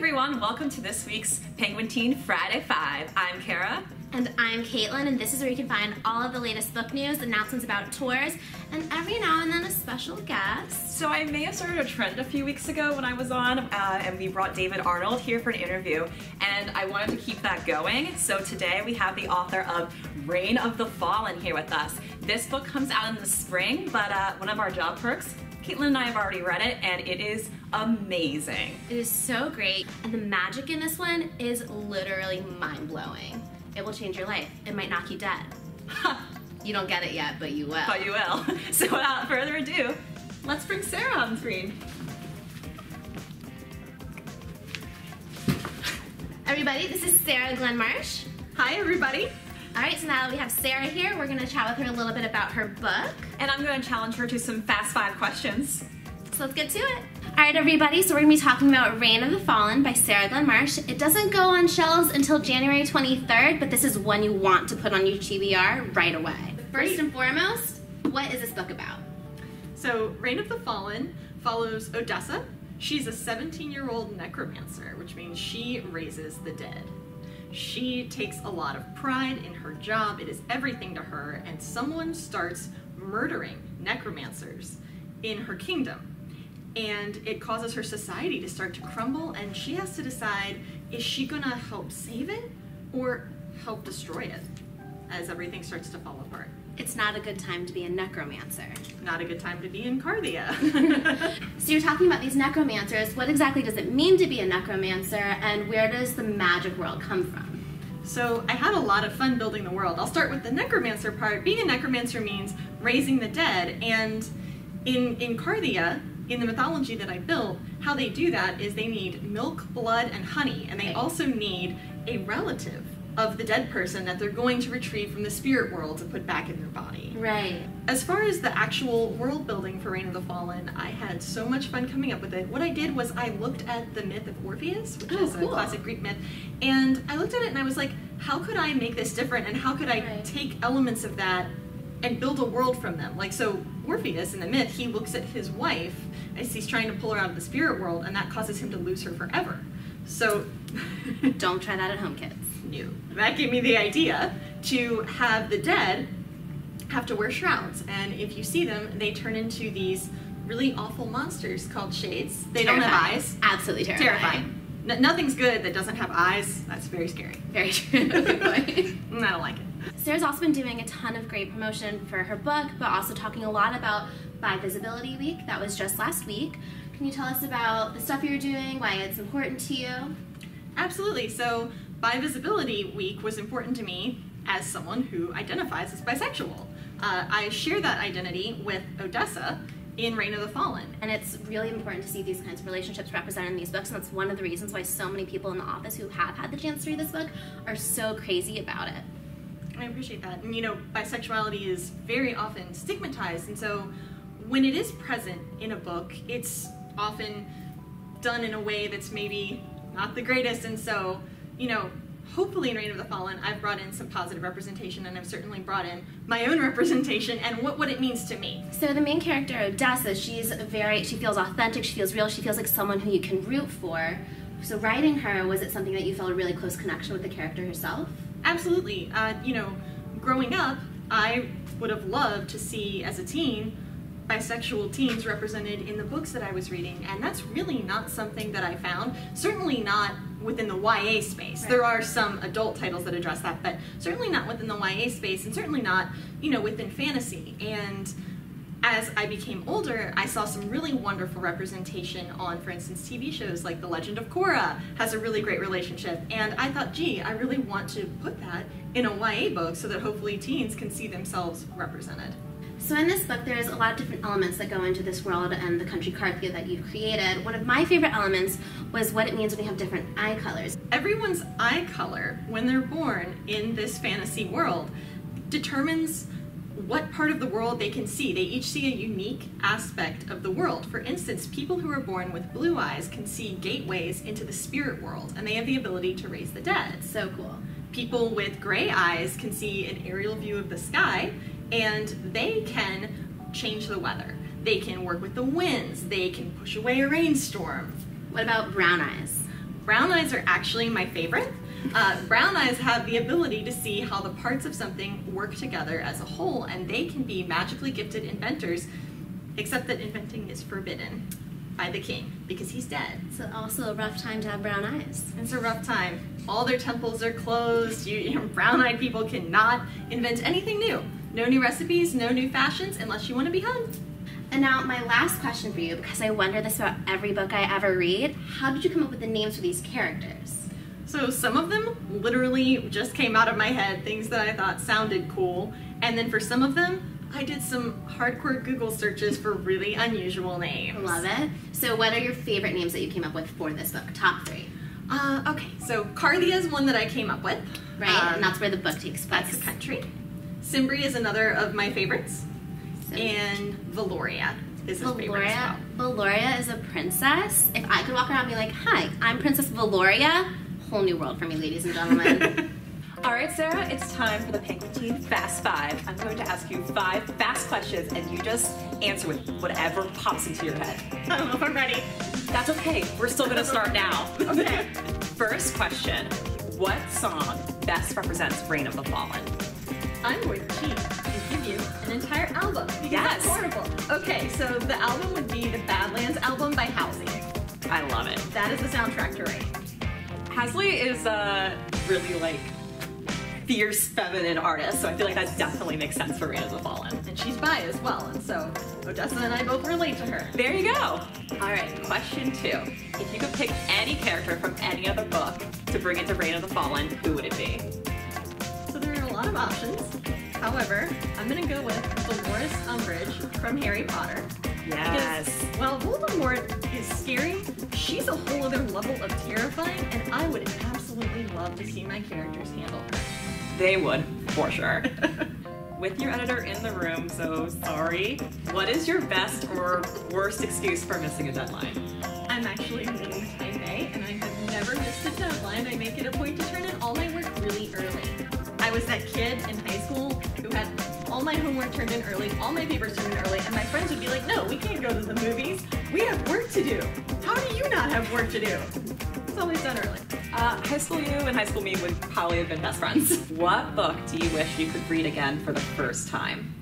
everyone, welcome to this week's PenguinTeen Friday 5. I'm Kara. And I'm Caitlin, and this is where you can find all of the latest book news, announcements about tours, and every now and then a special guest. So I may have started a trend a few weeks ago when I was on, and we brought David Arnold here for an interview, and I wanted to keep that going. So today we have the author of Reign of the Fallen here with us. This book comes out in the spring, but one of our job perks, Caitlin and I have already read it, and it is amazing. It is so great, and the magic in this one is literally mind-blowing. It will change your life. It might knock you dead. You don't get it yet, but you will. But you will. So without further ado, let's bring Sarah on the screen. Everybody, this is Sarah Glenn Marsh. Hi, everybody. All right, so now that we have Sarah here, we're gonna chat with her a little bit about her book. And I'm gonna challenge her to some Fast 5 questions. So let's get to it. All right, everybody, so we're gonna be talking about Reign of the Fallen by Sarah Glenn Marsh. It doesn't go on shelves until January 23rd, but this is one you want to put on your TBR right away. First and foremost, what is this book about? So, Reign of the Fallen follows Odessa. She's a 17-year-old necromancer, which means she raises the dead. She takes a lot of pride in her job. It is everything to her, and someone starts murdering necromancers in her kingdom. And it causes her society to start to crumble, and she has to decide, is she gonna help save it or help destroy it as everything starts to fall apart? It's not a good time to be a necromancer. Not a good time to be in Carthia. So you're talking about these necromancers. What exactly does it mean to be a necromancer, and where does the magic world come from? So I had a lot of fun building the world. I'll start with the necromancer part. Being a necromancer means raising the dead, and in Carthia, in the mythology that I built, how they do that is they need milk, blood, and honey, and they also need a relative of the dead person that they're going to retrieve from the spirit world to put back in their body. Right. As far as the actual world building for Reign of the Fallen, I had so much fun coming up with it. What I did was I looked at the myth of Orpheus, which is a classic Greek myth, and I looked at it and I was like, how could I make this different, and how could I take elements of that and build a world from them? Like, so Orpheus in the myth, he looks at his wife as he's trying to pull her out of the spirit world, and that causes him to lose her forever. So don't try that at home, kids. No. That gave me the idea to have the dead have to wear shrouds, and if you see them, they turn into these really awful monsters called shades. They don't have eyes. Absolutely Terrifying. Nothing's good that doesn't have eyes. That's very scary. Very true. Good point. I don't like it. Sarah's also been doing a ton of great promotion for her book, but also talking a lot about Bi-Visibility Week. That was just last week. Can you tell us about the stuff you're doing, why it's important to you? Absolutely. So Bi-Visibility Week was important to me as someone who identifies as bisexual. I share that identity with Odessa in Reign of the Fallen. And it's really important to see these kinds of relationships represented in these books, and that's one of the reasons why so many people in the office who have had the chance to read this book are so crazy about it. I appreciate that. And you know, bisexuality is very often stigmatized, and so when it is present in a book, it's often done in a way that's maybe not the greatest, and so, you know, hopefully in Reign of the Fallen, I've brought in some positive representation, and I've certainly brought in my own representation and what it means to me. So the main character, Odessa, she feels authentic, she feels real, she feels like someone who you can root for. So writing her, was it something that you felt a really close connection with the character herself? Absolutely. You know, growing up, I would have loved to see, as a teen, bisexual teens represented in the books that I was reading, and that's really not something that I found. Certainly not within the YA space. Right. There are some adult titles that address that, but certainly not within the YA space, and certainly not, you know, within fantasy. And as I became older, I saw some really wonderful representation on, for instance, TV shows like The Legend of Korra has a really great relationship, and I thought, gee, I really want to put that in a YA book so that hopefully teens can see themselves represented. So in this book, there's a lot of different elements that go into this world and the country Carthia that you've created. One of my favorite elements was what it means when you have different eye colors. Everyone's eye color, when they're born in this fantasy world, determines what part of the world they can see. They each see a unique aspect of the world. For instance, people who are born with blue eyes can see gateways into the spirit world, and they have the ability to raise the dead. So cool. People with gray eyes can see an aerial view of the sky, and they can change the weather. They can work with the winds. They can push away a rainstorm. What about brown eyes? Brown eyes are actually my favorite. Brown eyes have the ability to see how the parts of something work together as a whole, and they can be magically gifted inventors, except that inventing is forbidden by the king because he's dead. It's also a rough time to have brown eyes. It's a rough time. All their temples are closed. Brown-eyed people cannot invent anything new. No new recipes, no new fashions, unless you want to be hung. And now my last question for you, because I wonder this about every book I ever read, how did you come up with the names for these characters? So some of them literally just came out of my head, things that I thought sounded cool, and then for some of them, I did some hardcore Google searches for really unusual names. Love it. So what are your favorite names that you came up with for this book? Top 3. Okay, so Cardia is one that I came up with. Right, and that's where the book takes place. That's the country. Cimbri is another of my favorites. And Valoria is his favorite as well. Valoria is a princess. If I could walk around and be like, hi, I'm Princess Valoria, whole new world for me, ladies and gentlemen. All right, Sarah, it's time for the PenguinTeen Fast 5. I'm going to ask you 5 fast questions, and you just answer with whatever pops into your head. I don't know if I'm ready. That's okay. We're still going to start now. Okay. First question. What song best represents Reign of the Fallen? I'm going to cheat and give you an entire album. Because Yes. It's horrible. Okay, so the album would be the Badlands album by Halsey. I love it. That is the soundtrack to Reign. Halsey is a really, like, fierce feminine artist, so I feel like that definitely makes sense for Reign of the Fallen. And she's bi as well, and so Odessa and I both relate to her. There you go. All right, question 2. If you could pick any character from any other book to bring into Reign of the Fallen, who would it be? So there are a lot of options. However, I'm going to go with Dolores Umbridge from Harry Potter. Yes. Because while Voldemort is scary, she's a whole other level of terrifying, and I would absolutely love to see my characters handle her. They would, for sure. With your editor in the room, so sorry. What is your best or worst excuse for missing a deadline? I'm actually really type A, and I have never missed a deadline. I make it a point to turn in all my work really early. I was that kid in high school who had all my homework turned in early, all my papers turned in early, and my friends would be like, no, we can't go to the movies. We have work to do. How do you not have work to do? It's always done early. High school you and high school me would probably have been best friends. What book do you wish you could read again for the first time?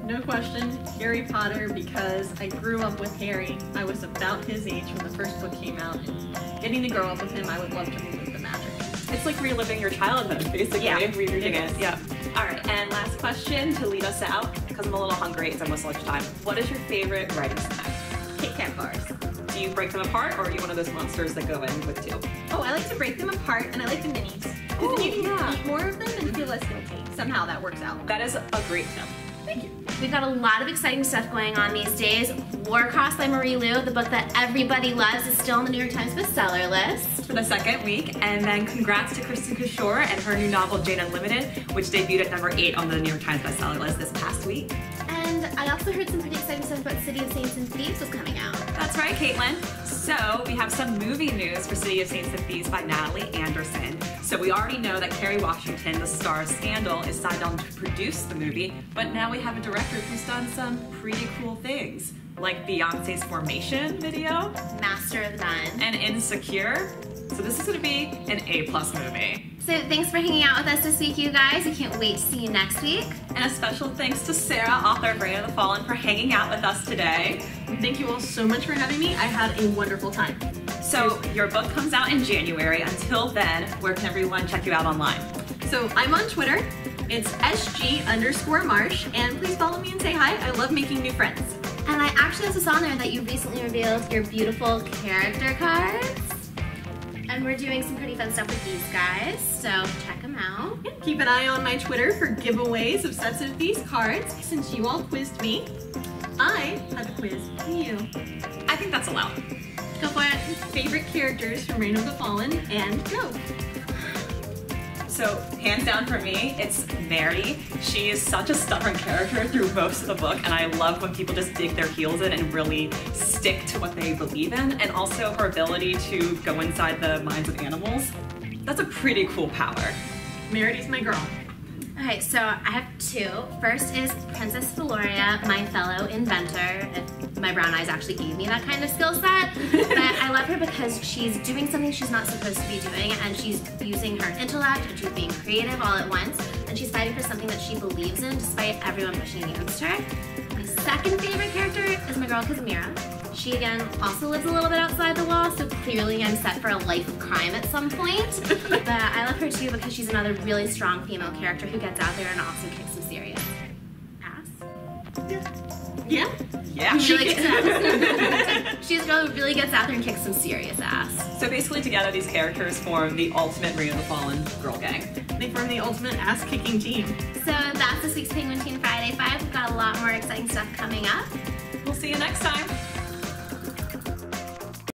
No question, Harry Potter, because I grew up with Harry. I was about his age when the first book came out, and getting to grow up with him, I would love to relive the magic. It's like reliving your childhood, basically, Yeah, rereading it it. is. Yeah. All right, and last question to lead us out, because I'm a little hungry, it's almost lunchtime. What is your favorite writing snack? Kit Kat bars. Do you break them apart, or are you one of those monsters that go in with 2? Oh, I like to break them apart, and I like the minis. Because then you can eat more of them and feel less guilty. Somehow that works out. That is a great tip. Thank you. We've got a lot of exciting stuff going on these days. Warcross by Marie Lu, the book that everybody loves, is still on the New York Times bestseller list. For the second week, and then congrats to Kristen Kishore and her new novel Jane Unlimited, which debuted at number 8 on the New York Times bestseller list this past week. And I also heard some pretty exciting stuff about City of Saints and Thieves was coming out. That's right, Caitlin. So we have some movie news for City of Saints and Thieves by Natalie Anderson. So we already know that Kerry Washington, the star of Scandal, is signed on to produce the movie, but now we have a director who's done some pretty cool things, like Beyonce's Formation video, Master of None. and Insecure. So this is gonna be an A+ movie. So thanks for hanging out with us this week, you guys. We can't wait to see you next week. And a special thanks to Sarah, author of Reign of the Fallen, for hanging out with us today. Thank you all so much for having me. I had a wonderful time. So your book comes out in January. Until then, where can everyone check you out online? So I'm on Twitter. It's SG_Marsh, and please follow me and say hi. I love making new friends. And I actually also saw on there that you recently revealed your beautiful character cards. And we're doing some pretty fun stuff with these guys, so check them out. Keep an eye on my Twitter for giveaways of sets of these cards. Since you all quizzed me, I have a quiz for you. I think that's allowed. Go for it. Favorite characters from Reign of the Fallen, and go. So hands down for me, it's Mary. She is such a stubborn character through most of the book, and I love when people just dig their heels in and really stick to what they believe in, and also her ability to go inside the minds of animals. That's a pretty cool power. Merity's my girl. Okay, so I have two. First is Princess Valoria, my fellow inventor. My brown eyes actually gave me that kind of skill set. But I love her because she's doing something she's not supposed to be doing, and she's using her intellect and she's being creative all at once, and she's fighting for something that she believes in despite everyone pushing against her. My second favorite character is my girl Casimira. She, again, also lives a little bit outside the wall, so clearly I'm set for a life of crime at some point. But I love her too because she's another really strong female character who gets out there and also kicks some serious ass. Yeah. Yeah. She really gets out. She's a girl who really gets out there and kicks some serious ass. So basically together these characters form the ultimate Reign of the Fallen girl gang. They form the ultimate ass-kicking team. So that's this week's Penguin Teen Friday 5. We've got a lot more exciting stuff coming up. We'll see you next time.